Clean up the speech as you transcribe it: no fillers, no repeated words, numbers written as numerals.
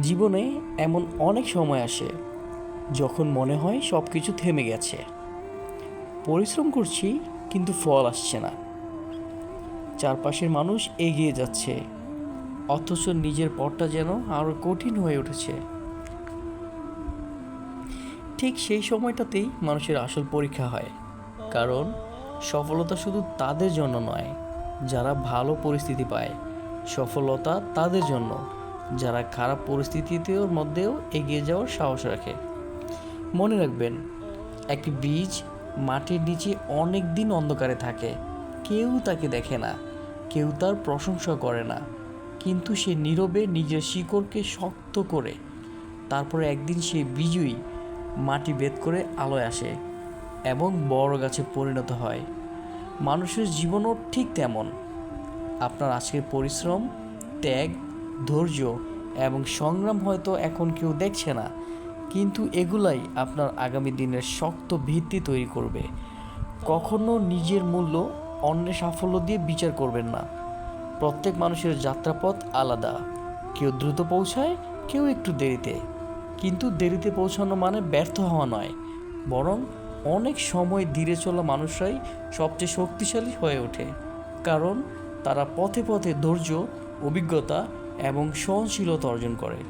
জীবনে এমন অনেক সময় আসে যখন মনে হয় সব কিছু থেমে গেছে। পরিশ্রম করছি কিন্তু ফল আসছে না। চারপাশের মানুষ এগিয়ে যাচ্ছে, অথচ নিজের পথটা যেন আরও কঠিন হয়ে উঠেছে। ঠিক সেই সময়টাতেই মানুষের আসল পরীক্ষা হয়। কারণ সফলতা শুধু তাদের জন্য নয় যারা ভালো পরিস্থিতি পায়, সফলতা তাদের জন্য যারা খারাপ পরিস্থিতির মধ্যেও এগিয়ে যাওয়ার সাহস রাখে। মনে রাখবেন, একটি বীজ মাটির নিচে অনেক দিন অন্ধকারে থাকে। কেউ তাকে দেখে না, কেউ তার প্রশংসা করে না, কিন্তু সে নীরবে নিজের শিকড়কে শক্ত করে তারপরে একদিন সে বীজই মাটি ভেদ করে আলোয় আসে এবং বড় গাছে পরিণত হয়। মানুষের জীবনও ঠিক তেমন। আপনার আজকের পরিশ্রম, ত্যাগ, ধৈর্য এবং সংগ্রাম হয়তো এখন কেউ দেখছে না, কিন্তু এগুলাই আপনার আগামী দিনের শক্ত ভিত্তি তৈরি করবে। কখনো নিজের মূল্য অন্যের সাফল্য দিয়ে বিচার করবেন না। প্রত্যেক মানুষের যাত্রাপথ আলাদা। কেউ দ্রুত পৌঁছায়, কেউ একটু দেরিতে। কিন্তু দেরিতে পৌঁছানো মানে ব্যর্থ হওয়া নয়, বরং অনেক সময় ধীরে চলা মানুষরাই সবচেয়ে শক্তিশালী হয়ে ওঠে। কারণ তারা পথে পথে ধৈর্য, অভিজ্ঞতা এবং সহনশীলতা অর্জন করে।